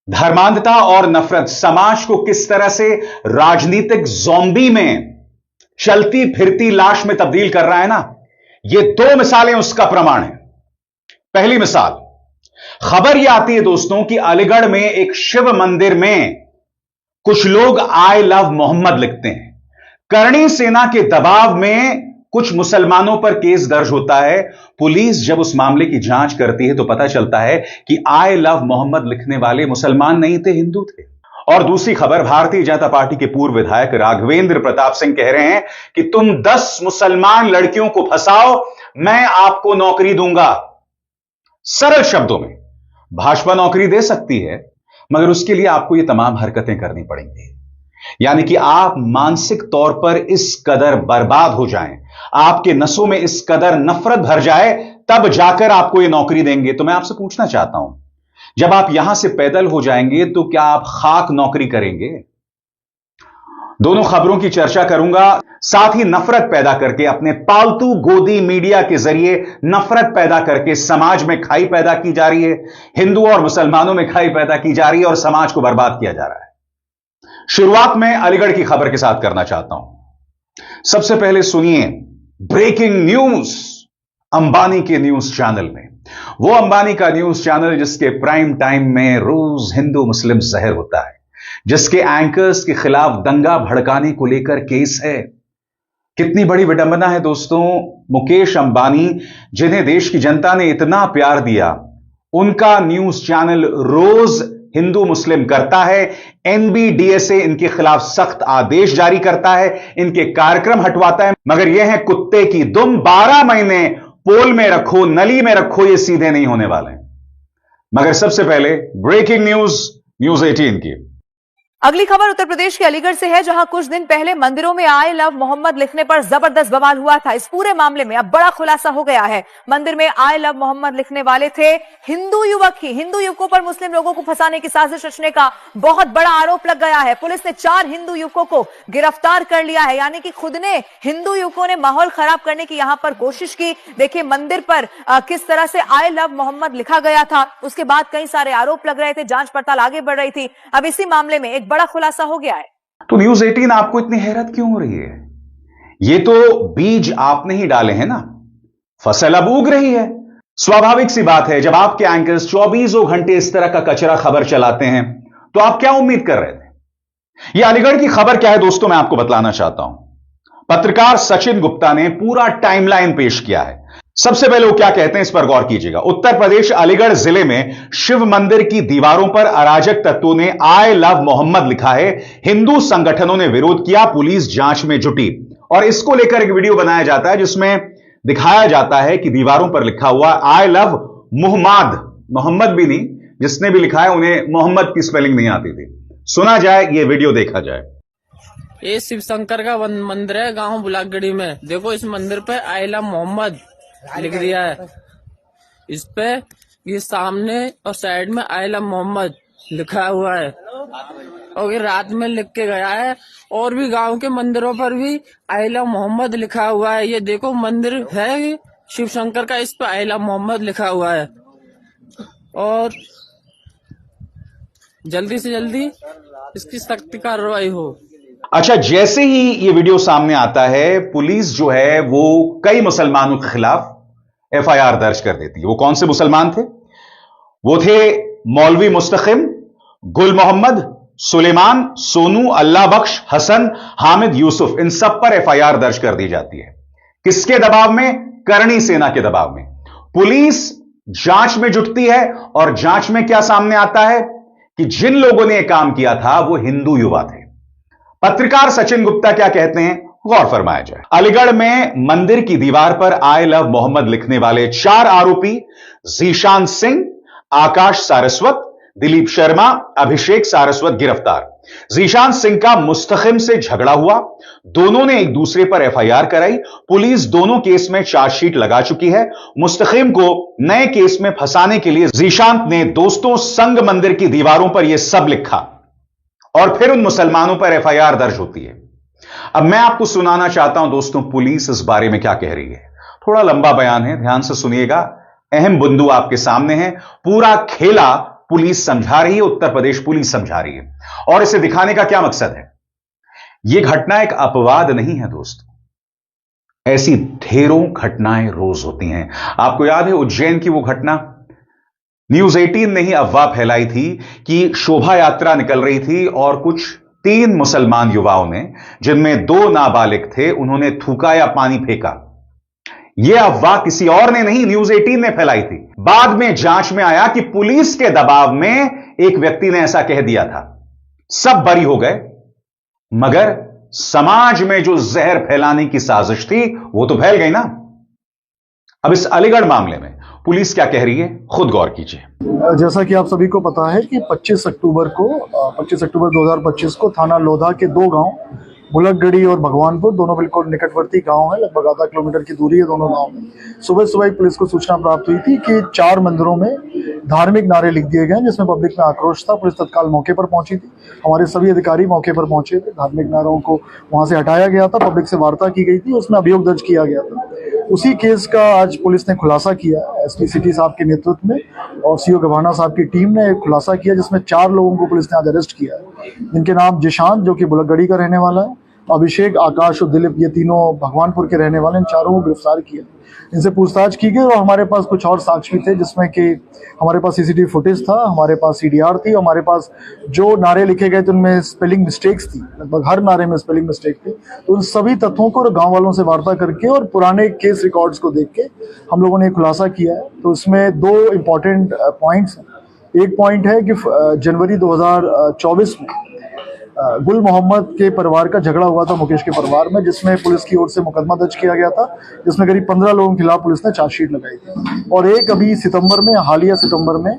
धर्मांधता और नफरत समाज को किस तरह से राजनीतिक ज़ॉम्बी में चलती फिरती लाश में तब्दील कर रहा है ना, ये दो मिसालें उसका प्रमाण है। पहली मिसाल, खबर यह आती है दोस्तों कि अलीगढ़ में एक शिव मंदिर में कुछ लोग आई लव मोहम्मद लिखते हैं। करणी सेना के दबाव में कुछ मुसलमानों पर केस दर्ज होता है। पुलिस जब उस मामले की जांच करती है तो पता चलता है कि आई लव मोहम्मद लिखने वाले मुसलमान नहीं थे, हिंदू थे। और दूसरी खबर, भारतीय जनता पार्टी के पूर्व विधायक राघवेंद्र प्रताप सिंह कह रहे हैं कि तुम 10 मुसलमान लड़कियों को फंसाओ, मैं आपको नौकरी दूंगा। सरल शब्दों में, भाजपा नौकरी दे सकती है मगर उसके लिए आपको ये तमाम हरकतें करनी पड़ेंगी। यानी कि आप मानसिक तौर पर इस कदर बर्बाद हो जाएं, आपके नसों में इस कदर नफरत भर जाए, तब जाकर आपको ये नौकरी देंगे। तो मैं आपसे पूछना चाहता हूं, जब आप यहां से पैदल हो जाएंगे तो क्या आप खाक नौकरी करेंगे? दोनों खबरों की चर्चा करूंगा, साथ ही नफरत पैदा करके अपने पालतू गोदी मीडिया के जरिए नफरत पैदा करके समाज में खाई पैदा की जा रही है, हिंदू और मुसलमानों में खाई पैदा की जा रही है और समाज को बर्बाद किया जा रहा है। शुरुआत में अलीगढ़ की खबर के साथ करना चाहता हूं। सबसे पहले सुनिए ब्रेकिंग न्यूज अंबानी के न्यूज चैनल में। वो अंबानी का न्यूज चैनल जिसके प्राइम टाइम में रोज हिंदू मुस्लिम जहर होता है, जिसके एंकर्स के खिलाफ दंगा भड़काने को लेकर केस है। कितनी बड़ी विडंबना है दोस्तों, मुकेश अंबानी जिन्हें देश की जनता ने इतना प्यार दिया, उनका न्यूज चैनल रोज हिंदू मुस्लिम करता है। एनबीडीएसए इनके खिलाफ सख्त आदेश जारी करता है, इनके कार्यक्रम हटवाता है, मगर यह है कुत्ते की दुम। 12 महीने पोल में रखो, नली में रखो, ये सीधे नहीं होने वाले। मगर सबसे पहले ब्रेकिंग न्यूज, न्यूज 18 की अगली खबर उत्तर प्रदेश के अलीगढ़ से है, जहां कुछ दिन पहले मंदिरों में आई लव मोहम्मद लिखने पर जबरदस्त बवाल हुआ था। इस पूरे मामले में अब बड़ा खुलासा हो गया है। मंदिर में आई लव मोहम्मद लिखने वाले थे हिंदू युवक ही। हिंदू युवकों पर मुस्लिम लोगों को फंसाने की साजिश रचने का बहुत बड़ा आरोप लग गया है। पुलिस ने 4 हिंदू युवकों को गिरफ्तार कर लिया है। यानी कि खुद ने हिंदू युवकों ने माहौल खराब करने की यहां पर कोशिश की। देखिए मंदिर पर किस तरह से आई लव मोहम्मद लिखा गया था। उसके बाद कई सारे आरोप लग रहे थे, जांच पड़ताल आगे बढ़ रही थी। अब इसी मामले में एक बड़ा खुलासा हो गया है। तो न्यूज 18 आपको इतनी हैरत क्यों हो रही है? ये तो बीज आपने ही डाले हैं ना, फसल अब उग रही है। स्वाभाविक सी बात है, जब आपके एंकर्स 24 घंटे इस तरह का कचरा खबर चलाते हैं तो आप क्या उम्मीद कर रहे थे? यह अलीगढ़ की खबर क्या है दोस्तों, मैं आपको बतलाना चाहता हूं। पत्रकार सचिन गुप्ता ने पूरा टाइमलाइन पेश किया है। सबसे पहले वो क्या कहते हैं, इस पर गौर कीजिएगा। उत्तर प्रदेश अलीगढ़ जिले में शिव मंदिर की दीवारों पर अराजक तत्वों ने आई लव मोहम्मद लिखा है। हिंदू संगठनों ने विरोध किया, पुलिस जांच में जुटी और इसको लेकर एक वीडियो बनाया जाता है जिसमें दिखाया जाता है कि दीवारों पर लिखा हुआ आई लव मोहम्मद, मोहम्मद भी नहीं, जिसने भी लिखा है उन्हें मोहम्मद की स्पेलिंग नहीं आती थी। सुना जाए, यह वीडियो देखा जाए। ये शिव शंकर का मंदिर है गांव बुलागड़ी में। देखो इस मंदिर पे आई लव मोहम्मद लिख दिया है। इस पे ये सामने और साइड में आई लव मोहम्मद लिखा हुआ है और ये रात में लिख के गया है। और भी गांव के मंदिरों पर भी आई लव मोहम्मद लिखा हुआ है। ये देखो मंदिर है शिव शंकर का, इस पे आई लव मोहम्मद लिखा हुआ है। और जल्दी से जल्दी इसकी सख्त कार्रवाई हो। अच्छा, जैसे ही ये वीडियो सामने आता है, पुलिस जो है वो कई मुसलमानों के खिलाफ एफआईआर दर्ज कर देती है। वो कौन से मुसलमान थे? वो थे मौलवी मुस्तकिम, गुल मोहम्मद, सुलेमान, सोनू, अल्लाह बख्श, हसन, हामिद, यूसुफ। इन सब पर एफआईआर दर्ज कर दी जाती है। किसके दबाव में? करणी सेना के दबाव में। पुलिस जांच में जुटती है और जांच में क्या सामने आता है कि जिन लोगों ने यह काम किया था वो हिंदू युवा थे। पत्रकार सचिन गुप्ता क्या कहते हैं, गौर फरमाया जाए। अलीगढ़ में मंदिर की दीवार पर आई लव मोहम्मद लिखने वाले 4 आरोपी जीशान सिंह, आकाश सारस्वत, दिलीप शर्मा, अभिषेक सारस्वत गिरफ्तार। जीशान सिंह का मुस्तकिम से झगड़ा हुआ, दोनों ने एक दूसरे पर एफआईआर कराई। पुलिस दोनों केस में चार्जशीट लगा चुकी है। मुस्तकिम को नए केस में फंसाने के लिए जीशान ने दोस्तों संग मंदिर की दीवारों पर यह सब लिखा और फिर उन मुसलमानों पर एफआईआर दर्ज होती है। अब मैं आपको सुनाना चाहता हूं दोस्तों, पुलिस इस बारे में क्या कह रही है। थोड़ा लंबा बयान है, ध्यान से सुनिएगा। अहम बिंदु आपके सामने है। पूरा खेला पुलिस समझा रही है, उत्तर प्रदेश पुलिस समझा रही है। और इसे दिखाने का क्या मकसद है? यह घटना एक अपवाद नहीं है दोस्तों, ऐसी ढेरों घटनाएं रोज होती हैं। आपको याद है उज्जैन की वो घटना? न्यूज 18 ने ही अफवाह फैलाई थी कि शोभा यात्रा निकल रही थी और कुछ 3 मुसलमान युवाओं ने, जिनमें 2 नाबालिग थे, उन्होंने थूका या पानी फेंका। यह अफवाह किसी और ने नहीं, न्यूज 18 ने फैलाई थी। बाद में जांच में आया कि पुलिस के दबाव में एक व्यक्ति ने ऐसा कह दिया था। सब बरी हो गए, मगर समाज में जो जहर फैलाने की साजिश थी वो तो फैल गई ना। अब इस अलीगढ़ मामले में पुलिस क्या कह रही है, खुद गौर कीजिए। जैसा कि आप सभी को पता है कि 25 अक्टूबर 2025 को थाना लोधा के 2 गांव बुलकगढ़ी और भगवानपुर, दोनों बिल्कुल निकटवर्ती गांव है, लगभग आधा किलोमीटर की दूरी है दोनों गांव में। सुबह सुबह पुलिस को सूचना प्राप्त हुई थी कि 4 मंदिरों में धार्मिक नारे लिख दिए गए, जिसमें पब्लिक में आक्रोश था। पुलिस तत्काल मौके पर पहुंची थी, हमारे सभी अधिकारी मौके पर पहुंचे थे। धार्मिक नारों को वहां से हटाया गया था, पब्लिक से वार्ता की गई थी, उसमें अभियोग दर्ज किया गया था। उसी केस का आज पुलिस ने खुलासा किया, एसपी सिटी साहब के नेतृत्व में और सीओ गभाना साहब की टीम ने खुलासा किया, जिसमें 4 लोगों को पुलिस ने आज अरेस्ट किया है, जिनके नाम जिशांत, जो कि बुलकगढ़ी का रहने वाला है, अभिषेक, आकाश और दिलीप, ये तीनों भगवानपुर के रहने वाले, इन चारों को गिरफ्तार किया। इनसे पूछताछ की गई और हमारे पास कुछ और साक्ष्य भी थे, जिसमें कि हमारे पास सीसीटीवी फुटेज था, हमारे पास सीडीआर थी, हमारे पास जो नारे लिखे गए थे उनमें स्पेलिंग मिस्टेक्स थी, लगभग हर नारे में स्पेलिंग मिस्टेक थी। तो उन सभी तथ्यों को गांव वालों से वार्ता करके और पुराने केस रिकॉर्ड्स को देख के हम लोगों ने खुलासा किया है। तो इसमें 2 इम्पॉर्टेंट पॉइंट्स हैं। एक पॉइंट है कि जनवरी 2024 में गुल मोहम्मद के परिवार का झगड़ा हुआ था मुकेश के परिवार में, जिसमें पुलिस की ओर से मुकदमा दर्ज किया गया था, जिसमें करीब 15 लोगों के खिलाफ पुलिस ने चार्जशीट लगाई थी। और एक अभी सितंबर में, हालिया सितंबर में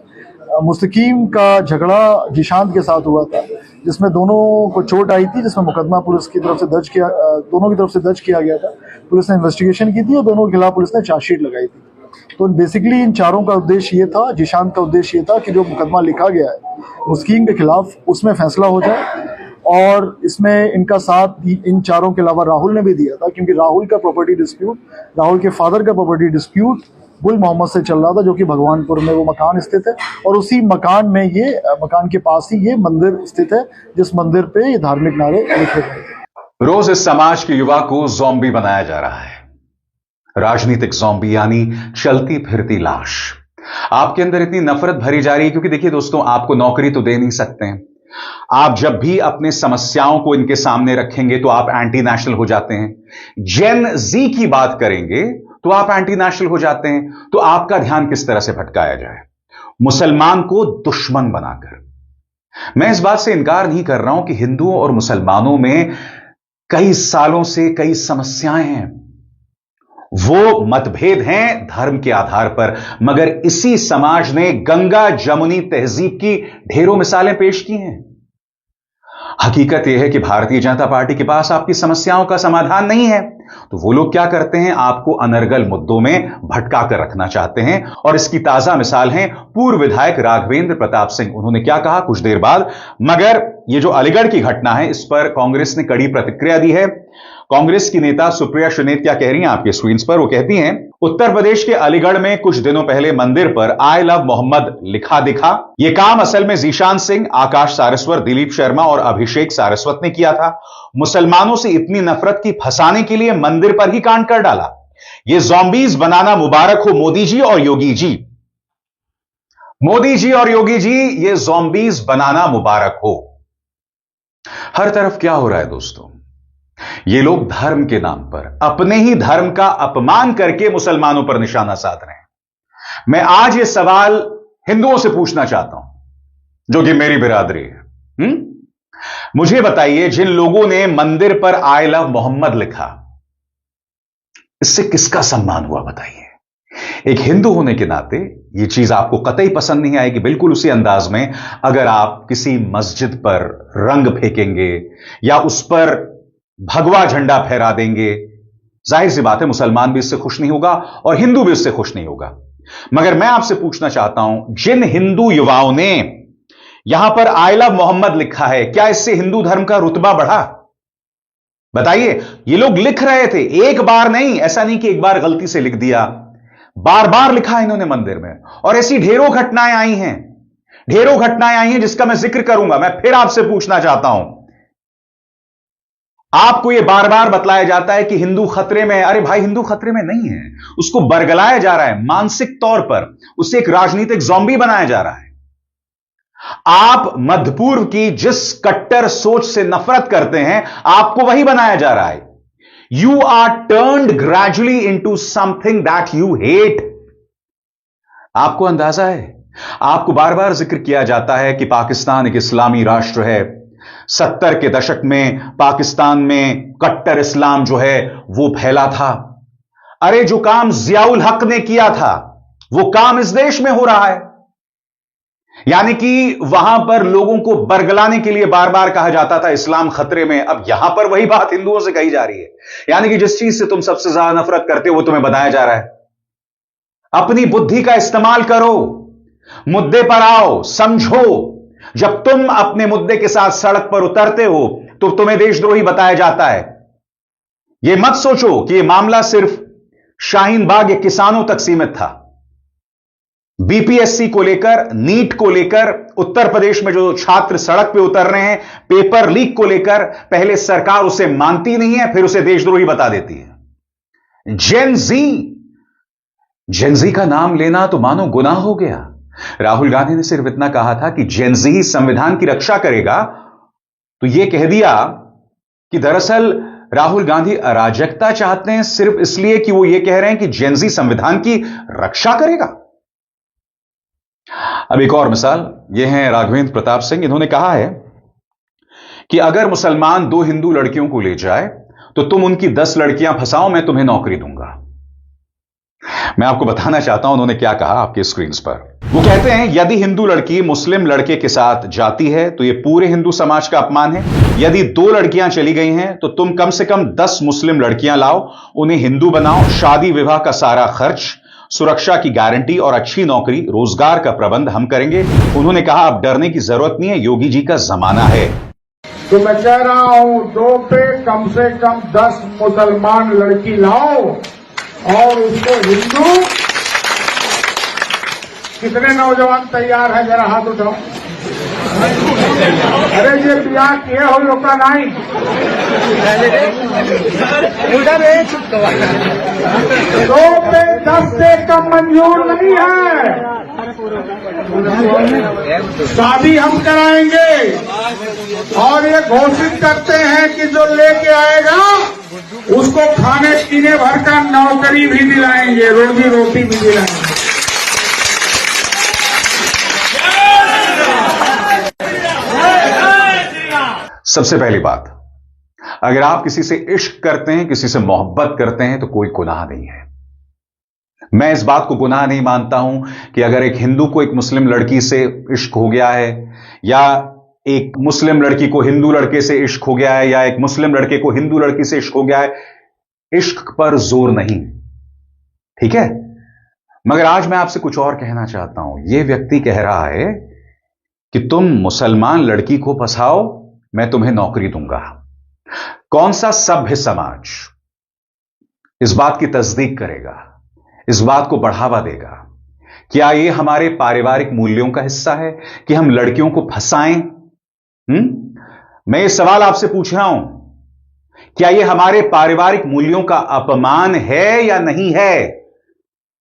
मुस्तकीम का झगड़ा जिशांत के साथ हुआ था, जिसमें दोनों को चोट आई थी, जिसमें मुकदमा पुलिस की तरफ से दर्ज किया, दोनों की तरफ से दर्ज किया गया था। पुलिस ने इन्वेस्टिगेशन की थी और दोनों के खिलाफ पुलिस ने चार्जशीट लगाई थी। तो बेसिकली इन चारों का उद्देश्य ये था, जिशांत का उद्देश्य ये था कि जो मुकदमा लिखा गया है मुस्तकीम के खिलाफ, उसमें फैसला हो जाए। और इसमें इनका साथ इन चारों के अलावा राहुल ने भी दिया था, क्योंकि राहुल का प्रॉपर्टी डिस्प्यूट, राहुल के फादर का प्रॉपर्टी डिस्प्यूट गुल मोहम्मद से चल रहा था, जो कि भगवानपुर में वो मकान स्थित है। और उसी मकान में मकान के पास ही ये मंदिर स्थित है, जिस मंदिर पे ये धार्मिक नारे लिखे गए। रोज इस समाज के युवा को ज़ॉम्बी बनाया जा रहा है, राजनीतिक ज़ॉम्बी, यानी चलती फिरती लाश। आपके अंदर इतनी नफरत भरी जा रही है क्योंकि देखिए दोस्तों, आपको नौकरी तो दे नहीं सकते हैं। आप जब भी अपने समस्याओं को इनके सामने रखेंगे तो आप एंटी नेशनल हो जाते हैं। जेन जी की बात करेंगे तो आप एंटी नेशनल हो जाते हैं। तो आपका ध्यान किस तरह से भटकाया जाए? मुसलमान को दुश्मन बनाकर। मैं इस बात से इनकार नहीं कर रहा हूं कि हिंदुओं और मुसलमानों में कई सालों से कई समस्याएं हैं, वो मतभेद हैं धर्म के आधार पर, मगर इसी समाज ने गंगा जमुनी तहजीब की ढेरों मिसालें पेश की हैं। हकीकत यह है कि भारतीय जनता पार्टी के पास आपकी समस्याओं का समाधान नहीं है, तो वो लोग क्या करते हैं, आपको अनर्गल मुद्दों में भटका कर रखना चाहते हैं। और इसकी ताजा मिसाल है पूर्व विधायक राघवेंद्र प्रताप सिंह। उन्होंने क्या कहा कुछ देर बाद, मगर यह जो अलीगढ़ की घटना है इस पर कांग्रेस ने कड़ी प्रतिक्रिया दी है। कांग्रेस की नेता सुप्रिया सुनेत क्या कह रही हैं आपके स्क्रीन पर? वो कहती हैं, उत्तर प्रदेश के अलीगढ़ में कुछ दिनों पहले मंदिर पर आई लव मोहम्मद लिखा दिखा। यह काम असल में जीशान सिंह, आकाश सारस्वत, दिलीप शर्मा और अभिषेक सारस्वत ने किया था। मुसलमानों से इतनी नफरत की फंसाने के लिए मंदिर पर ही कांड कर डाला। यह ज़ॉम्बीज बनाना मुबारक हो मोदी जी और योगी जी। मोदी जी और योगी जी, यह ज़ॉम्बीज बनाना मुबारक हो। हर तरफ क्या हो रहा है दोस्तों? ये लोग धर्म के नाम पर अपने ही धर्म का अपमान करके मुसलमानों पर निशाना साध रहे हैं। मैं आज ये सवाल हिंदुओं से पूछना चाहता हूं, जो कि मेरी बिरादरी है। मुझे बताइए, जिन लोगों ने मंदिर पर आई लव मोहम्मद लिखा, इससे किसका सम्मान हुआ? बताइए। एक हिंदू होने के नाते यह चीज आपको कतई पसंद नहीं आएगी। बिल्कुल उसी अंदाज में अगर आप किसी मस्जिद पर रंग फेंकेंगे या उस पर भगवा झंडा फहरा देंगे, जाहिर सी बात है मुसलमान भी इससे खुश नहीं होगा और हिंदू भी इससे खुश नहीं होगा। मगर मैं आपसे पूछना चाहता हूं, जिन हिंदू युवाओं ने यहां पर आई लव मोहम्मद लिखा है, क्या इससे हिंदू धर्म का रुतबा बढ़ा? बताइए। ये लोग लिख रहे थे, एक बार नहीं, ऐसा नहीं कि एक बार गलती से लिख दिया, बार बार लिखा इन्होंने मंदिर में। और ऐसी ढेरों घटनाएं आई हैं। ढेरों घटनाएं आई हैं जिसका मैं जिक्र करूंगा। मैं फिर आपसे पूछना चाहता हूं, आपको यह बार बार बतलाया जाता है कि हिंदू खतरे में। अरे भाई, हिंदू खतरे में नहीं है, उसको बरगलाया जा रहा है मानसिक तौर पर, उसे एक राजनीतिक ज़ॉम्बी बनाया जा रहा है। आप मध्य पूर्व की जिस कट्टर सोच से नफरत करते हैं, आपको वही बनाया जा रहा है। You are turned gradually into something that you hate. आपको अंदाजा है, आपको बार बार जिक्र किया जाता है कि पाकिस्तान एक इस्लामी राष्ट्र है। 70 के दशक में पाकिस्तान में कट्टर इस्लाम जो है वो फैला था। अरे, जो काम जियाउल हक ने किया था वो काम इस देश में हो रहा है। यानी कि वहां पर लोगों को बरगलाने के लिए बार बार कहा जाता था इस्लाम खतरे में, अब यहां पर वही बात हिंदुओं से कही जा रही है। यानी कि जिस चीज से तुम सबसे ज्यादा नफरत करते हो वो तुम्हें बताया जा रहा है। अपनी बुद्धि का इस्तेमाल करो, मुद्दे पर आओ, समझो। जब तुम अपने मुद्दे के साथ सड़क पर उतरते हो तो तुम्हें देशद्रोही बताया जाता है। यह मत सोचो कि यह मामला सिर्फ शाहीन बाग या किसानों तक सीमित था। बीपीएससी को लेकर, नीट को लेकर उत्तर प्रदेश में जो छात्र सड़क पे उतर रहे हैं, पेपर लीक को लेकर, पहले सरकार उसे मानती नहीं है, फिर उसे देशद्रोही बता देती है। जेनजी का नाम लेना तो मानो गुनाह हो गया। राहुल गांधी ने सिर्फ इतना कहा था कि जेनजी ही संविधान की रक्षा करेगा, तो यह कह दिया कि दरअसल राहुल गांधी अराजकता चाहते हैं सिर्फ इसलिए कि वो यह कह रहे हैं कि जेनजी संविधान की रक्षा करेगा। अब एक और मिसाल, यह है राघवेंद्र प्रताप सिंह। इन्होंने कहा है कि अगर मुसलमान 2 हिंदू लड़कियों को ले जाए तो तुम उनकी 10 लड़कियां फंसाओ, मैं तुम्हें नौकरी दूंगा। मैं आपको बताना चाहता हूं उन्होंने क्या कहा आपके स्क्रीन पर। वो कहते हैं, यदि हिंदू लड़की मुस्लिम लड़के के साथ जाती है तो यह पूरे हिंदू समाज का अपमान है। यदि 2 लड़कियां चली गई हैं तो तुम कम से कम 10 मुस्लिम लड़कियां लाओ, उन्हें हिंदू बनाओ, शादी विवाह का सारा खर्च, सुरक्षा की गारंटी और अच्छी नौकरी, रोजगार का प्रबंध हम करेंगे। उन्होंने कहा, अब डरने की जरूरत नहीं है, योगी जी का जमाना है। तो मैं कह रहा हूं, 2 पे कम से कम 10 मुसलमान लड़की लाओ और उसको हिंदू। कितने नौजवान तैयार हैं, जरा हाथ उठाओ। अरे ये ब्याह किए हो लोग का नहीं। 2 पे 10 से कम मंजूर नहीं है। शादी हम कराएंगे और ये घोषित करते हैं कि जो लेके आएगा उसको खाने पीने भर का नौकरी भी दिलाएंगे, रोजी रोटी भी दिलाएंगे। सबसे पहली बात, अगर आप किसी से इश्क करते हैं, किसी से मोहब्बत करते हैं तो कोई गुनाह नहीं है। मैं इस बात को गुनाह नहीं मानता हूं कि अगर एक हिंदू को एक मुस्लिम लड़की से इश्क हो गया है, या एक मुस्लिम लड़की को हिंदू लड़के से इश्क हो गया है, या एक मुस्लिम लड़के को हिंदू लड़की से इश्क हो गया है, इश्क पर जोर नहीं, ठीक है। मगर आज मैं आपसे कुछ और कहना चाहता हूं। यह व्यक्ति कह रहा है कि तुम मुसलमान लड़की को फंसाओ, मैं तुम्हें नौकरी दूंगा। कौन सा सभ्य समाज इस बात की तस्दीक करेगा, इस बात को बढ़ावा देगा? क्या यह हमारे पारिवारिक मूल्यों का हिस्सा है कि हम लड़कियों को फंसाएं? मैं ये सवाल आपसे पूछ रहा हूं, क्या यह हमारे पारिवारिक मूल्यों का अपमान है या नहीं है?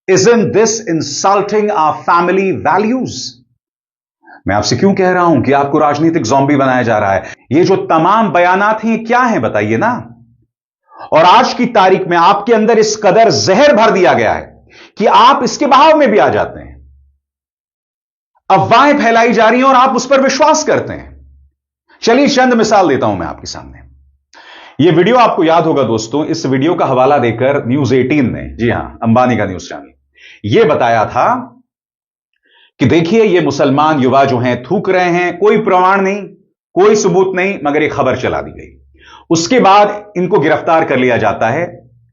Isn't this insulting our family values? मैं आपसे क्यों कह रहा हूं कि आपको राजनीतिक ज़ॉम्बी बनाया जा रहा है? ये जो तमाम बयानात हैं क्या हैं, बताइए ना। और आज की तारीख में आपके अंदर इस कदर जहर भर दिया गया है कि आप इसके बहाव में भी आ जाते हैं। अफवाहें फैलाई जा रही हैं और आप उस पर विश्वास करते हैं। चलिए चंद मिसाल देता हूं मैं आपके सामने। यह वीडियो आपको याद होगा दोस्तों, इस वीडियो का हवाला देकर न्यूज़ 18 ने, जी हां, अंबानी का न्यूज़ चैनल, यह बताया था कि देखिए ये मुसलमान युवा जो हैं थूक रहे हैं, कोई प्रमाण नहीं, कोई सबूत नहीं, मगर एक खबर चला दी गई। उसके बाद इनको गिरफ्तार कर लिया जाता है।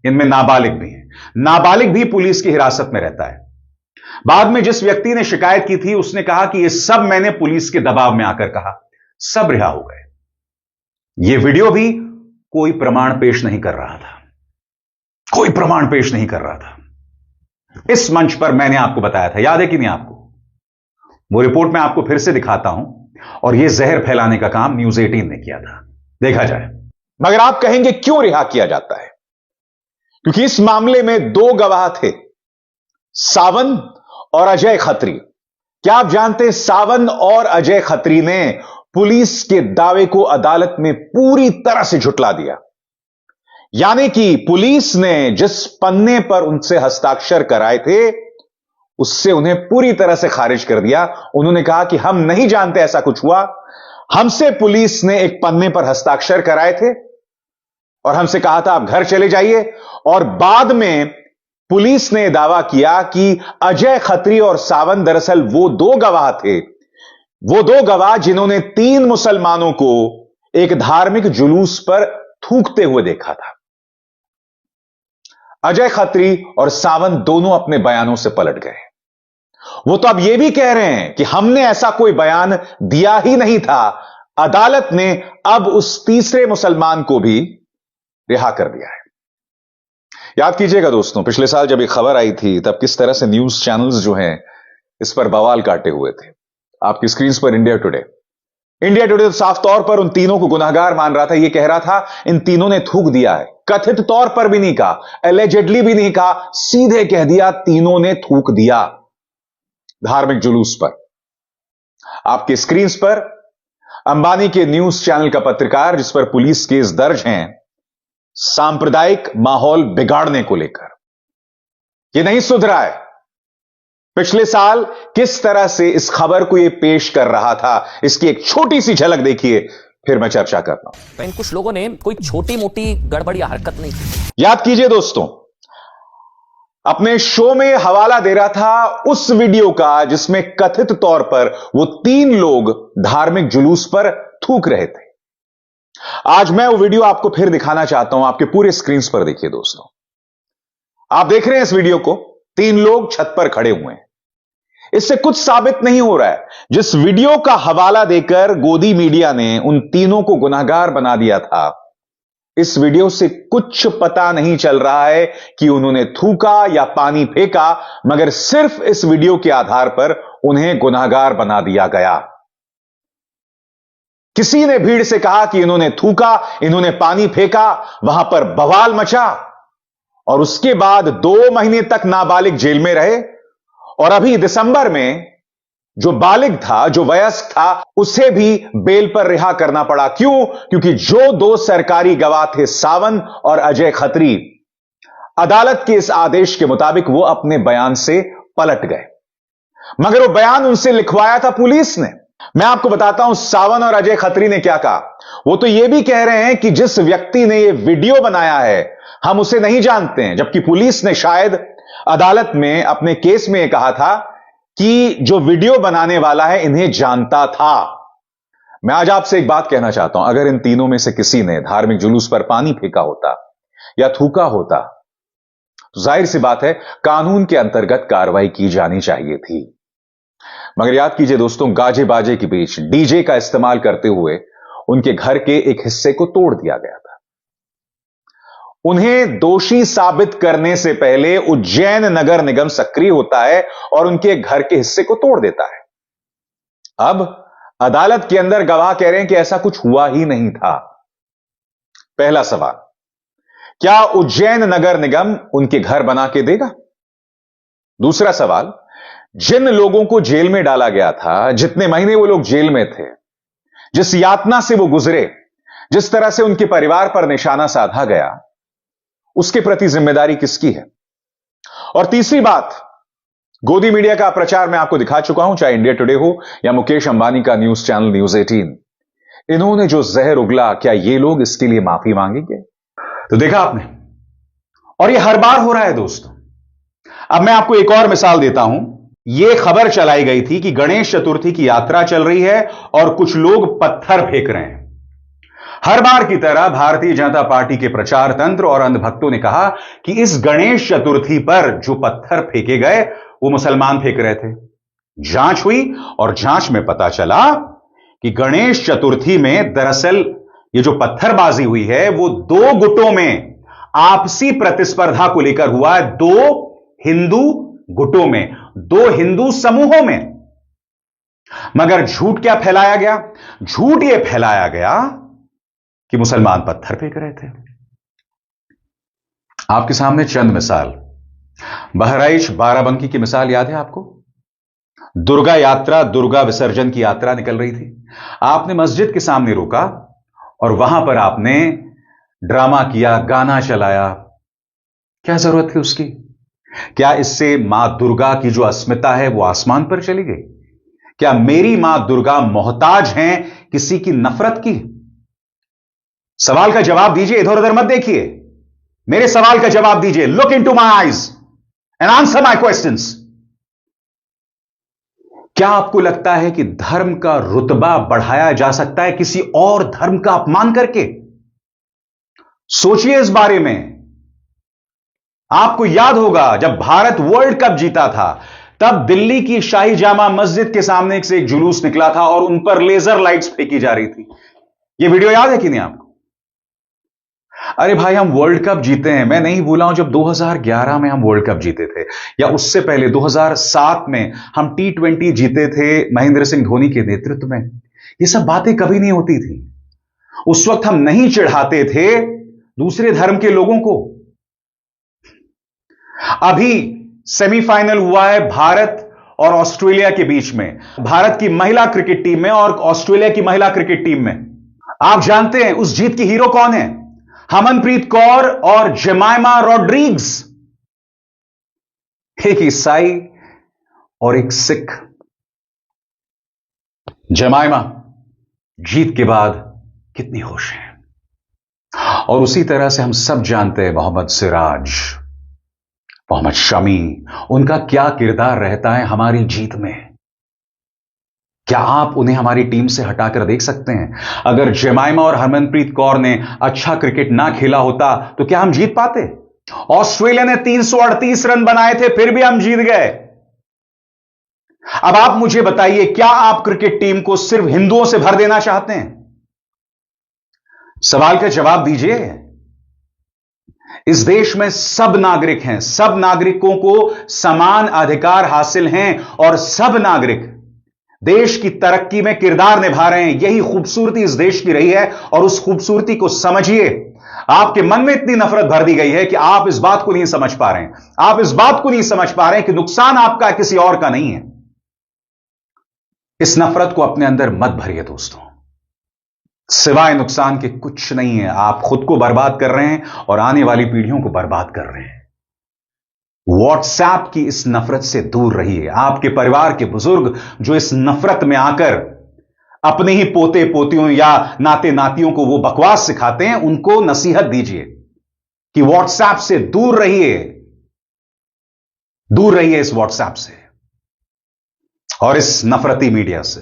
इनमें नाबालिग भी हैं, नाबालिग भी पुलिस की हिरासत में रहता है। बाद में जिस व्यक्ति ने शिकायत की थी उसने कहा कि यह सब मैंने पुलिस के दबाव में आकर कहा, सब रिहा हो गए। यह वीडियो भी कोई प्रमाण पेश नहीं कर रहा था, कोई प्रमाण पेश नहीं कर रहा था। इस मंच पर मैंने आपको बताया था, याद है कि नहीं आपको? वो रिपोर्ट मैं आपको फिर से दिखाता हूं, और यह जहर फैलाने का काम न्यूज 18 ने किया था। देखा जाए। मगर आप कहेंगे क्यों रिहा किया जाता है? क्योंकि इस मामले में दो गवाह थे, सावन और अजय खत्री। क्या आप जानते हैं, सावन और अजय खत्री ने पुलिस के दावे को अदालत में पूरी तरह से झुटला दिया। यानी कि पुलिस ने जिस पन्ने पर उनसे हस्ताक्षर कराए थे, उससे उन्हें पूरी तरह से खारिज कर दिया। उन्होंने कहा कि हम नहीं जानते ऐसा कुछ हुआ, हमसे पुलिस ने एक पन्ने पर हस्ताक्षर कराए थे और हमसे कहा था आप घर चले जाइए। और बाद में पुलिस ने दावा किया कि अजय खत्री और सावन दरअसल वो दो गवाह थे, वो दो गवाह जिन्होंने 3 मुसलमानों को एक धार्मिक जुलूस पर थूकते हुए देखा था। अजय खत्री और सावन दोनों अपने बयानों से पलट गए। वो तो अब यह भी कह रहे हैं कि हमने ऐसा कोई बयान दिया ही नहीं था। अदालत ने अब उस तीसरे मुसलमान को भी रिहा कर दिया है। याद कीजिएगा दोस्तों, पिछले साल जब ये खबर आई थी तब किस तरह से न्यूज चैनल्स जो हैं इस पर बवाल काटे हुए थे। आपकी स्क्रीन पर इंडिया टुडे तो साफ तौर पर उन तीनों को गुनहगार मान रहा था। यह कह रहा था इन तीनों ने थूक दिया है। कथित तौर पर भी नहीं कहा, एलिजेडली भी नहीं कहा, सीधे कह दिया तीनों ने थूक दिया धार्मिक जुलूस पर। आपके स्क्रीन पर अंबानी के न्यूज चैनल का पत्रकार, जिस पर पुलिस केस दर्ज हैं सांप्रदायिक माहौल बिगाड़ने को लेकर, यह नहीं सुधरा है। पिछले साल किस तरह से इस खबर को यह पेश कर रहा था, इसकी एक छोटी सी झलक देखिए, फिर मैं चर्चा करता हूं। इन कुछ लोगों ने कोई छोटी मोटी गड़बड़ या हरकत नहीं की। याद कीजिए दोस्तों, अपने शो में हवाला दे रहा था उस वीडियो का जिसमें कथित तौर पर वो 3 लोग धार्मिक जुलूस पर थूक रहे थे। आज मैं वो वीडियो आपको फिर दिखाना चाहता हूं। आपके पूरे स्क्रीन पर देखिए दोस्तों, आप देख रहे हैं इस वीडियो को। 3 लोग छत पर खड़े हुए हैं। इससे कुछ साबित नहीं हो रहा है। जिस वीडियो का हवाला देकर गोदी मीडिया ने उन तीनों को गुनहगार बना दिया था, इस वीडियो से कुछ पता नहीं चल रहा है कि उन्होंने थूका या पानी फेंका, मगर सिर्फ इस वीडियो के आधार पर उन्हें गुनहगार बना दिया गया। किसी ने भीड़ से कहा कि इन्होंने थूका, इन्होंने पानी फेंका, वहां पर बवाल मचा और उसके बाद 2 महीने तक नाबालिग जेल में रहे। और अभी दिसंबर में जो बालिग था, जो वयस्क था, उसे भी बेल पर रिहा करना पड़ा। क्यों? क्योंकि जो 2 सरकारी गवाह थे, सावन और अजय खत्री, अदालत के इस आदेश के मुताबिक वो अपने बयान से पलट गए। मगर वो बयान उनसे लिखवाया था पुलिस ने। मैं आपको बताता हूं सावन और अजय खत्री ने क्या कहा। वो तो ये भी कह रहे हैं कि जिस व्यक्ति ने ये वीडियो बनाया है हम उसे नहीं जानते हैं, जबकि पुलिस ने शायद अदालत में अपने केस में यह कहा था कि जो वीडियो बनाने वाला है इन्हें जानता था। मैं आज आपसे एक बात कहना चाहता हूं, अगर इन तीनों में से किसी ने धार्मिक जुलूस पर पानी फेंका होता या थूका होता तो जाहिर सी बात है कानून के अंतर्गत कार्रवाई की जानी चाहिए थी। मगर याद कीजिए दोस्तों, गाजे बाजे के बीच डीजे का इस्तेमाल करते हुए उनके घर के एक हिस्से को तोड़ दिया गया था। उन्हें दोषी साबित करने से पहले उज्जैन नगर निगम सक्रिय होता है और उनके घर के हिस्से को तोड़ देता है। अब अदालत के अंदर गवाह कह रहे हैं कि ऐसा कुछ हुआ ही नहीं था। पहला सवाल, क्या उज्जैन नगर निगम उनके घर बना के देगा? दूसरा सवाल, जिन लोगों को जेल में डाला गया था, जितने महीने वो लोग जेल में थे, जिस यातना से वो गुजरे, जिस तरह से उनके परिवार पर निशाना साधा गया, उसके प्रति जिम्मेदारी किसकी है? और तीसरी बात, गोदी मीडिया का प्रचार मैं आपको दिखा चुका हूं, चाहे इंडिया टुडे हो या मुकेश अंबानी का न्यूज चैनल न्यूज 18। इन्होंने जो जहर उगला, क्या ये लोग इसके लिए माफी मांगेंगे? तो देखा आपने, और यह हर बार हो रहा है दोस्तों। अब मैं आपको एक और मिसाल देता हूं। यह खबर चलाई गई थी कि गणेश चतुर्थी की यात्रा चल रही है और कुछ लोग पत्थर फेंक रहे हैं। हर बार की तरह भारतीय जनता पार्टी के प्रचार तंत्र और अंधभक्तों ने कहा कि इस गणेश चतुर्थी पर जो पत्थर फेंके गए वो मुसलमान फेंक रहे थे। जांच हुई और जांच में पता चला कि गणेश चतुर्थी में दरअसल ये जो पत्थरबाजी हुई है वो 2 गुटों में आपसी प्रतिस्पर्धा को लेकर हुआ है। 2 हिंदू गुटों में, 2 हिंदू समूहों में। मगर झूठ क्या फैलाया गया? झूठ यह फैलाया गया कि मुसलमान पत्थर फेंक रहे थे। आपके सामने चंद मिसाल। बहराइच बाराबंकी की मिसाल याद है आपको? दुर्गा यात्रा, दुर्गा विसर्जन की यात्रा निकल रही थी। आपने मस्जिद के सामने रोका और वहां पर आपने ड्रामा किया, गाना चलाया। क्या जरूरत थी उसकी? क्या इससे मां दुर्गा की जो अस्मिता है वो आसमान पर चली गई? क्या मेरी मां दुर्गा मोहताज हैं किसी की नफरत की? सवाल का जवाब दीजिए, इधर उधर मत देखिए। मेरे सवाल का जवाब दीजिए। Look into my eyes and answer my questions. क्या आपको लगता है कि धर्म का रुतबा बढ़ाया जा सकता है किसी और धर्म का अपमान करके? सोचिए इस बारे में। आपको याद होगा जब भारत वर्ल्ड कप जीता था, तब दिल्ली की शाही जामा मस्जिद के सामने से एक जुलूस निकला था और उन पर लेजर लाइट्स फेंकी जा रही थी। यह वीडियो याद है कि नहीं आपको? अरे भाई, हम वर्ल्ड कप जीते हैं। मैं नहीं भूला हूं जब 2011 में हम वर्ल्ड कप जीते थे, या उससे पहले 2007 में हम T20 जीते थे महेंद्र सिंह धोनी के नेतृत्व में। ये सब बातें कभी नहीं होती थी। उस वक्त हम नहीं चिढ़ाते थे दूसरे धर्म के लोगों को। अभी सेमीफाइनल हुआ है भारत और ऑस्ट्रेलिया के बीच में, भारत की महिला क्रिकेट टीम में और ऑस्ट्रेलिया की महिला क्रिकेट टीम में। आप जानते हैं उस जीत की हीरो कौन है? हरमनप्रीत कौर और जेमाइमा रॉड्रिग्स, एक ईसाई और एक सिख। जेमाइमा जीत के बाद कितनी खुश है। और उसी तरह से हम सब जानते हैं मोहम्मद सिराज, मोहम्मद शमी, उनका क्या किरदार रहता है हमारी जीत में। क्या आप उन्हें हमारी टीम से हटाकर देख सकते हैं? अगर जेमाइमा और हरमनप्रीत कौर ने अच्छा क्रिकेट ना खेला होता तो क्या हम जीत पाते? ऑस्ट्रेलिया ने 338 रन बनाए थे, फिर भी हम जीत गए। अब आप मुझे बताइए, क्या आप क्रिकेट टीम को सिर्फ हिंदुओं से भर देना चाहते हैं? सवाल का जवाब दीजिए। इस देश में सब नागरिक हैं, सब नागरिकों को समान अधिकार हासिल हैं और सब नागरिक देश की तरक्की में किरदार निभा रहे हैं। यही खूबसूरती इस देश की रही है और उस खूबसूरती को समझिए। आपके मन में इतनी नफरत भर दी गई है कि आप इस बात को नहीं समझ पा रहे हैं। आप इस बात को नहीं समझ पा रहे हैं कि नुकसान आपका किसी और का नहीं है। इस नफरत को अपने अंदर मत भरिए दोस्तों। सिवाय नुकसान के कुछ नहीं है। आप खुद को बर्बाद कर रहे हैं और आने वाली पीढ़ियों को बर्बाद कर रहे हैं। व्हाट्सएप की इस नफरत से दूर रहिए। आपके परिवार के बुजुर्ग जो इस नफरत में आकर अपने ही पोते पोतियों या नाते नातियों को वो बकवास सिखाते हैं, उनको नसीहत दीजिए कि व्हाट्सएप से दूर रहिए, दूर रहिए इस व्हाट्सएप से और इस नफरती मीडिया से।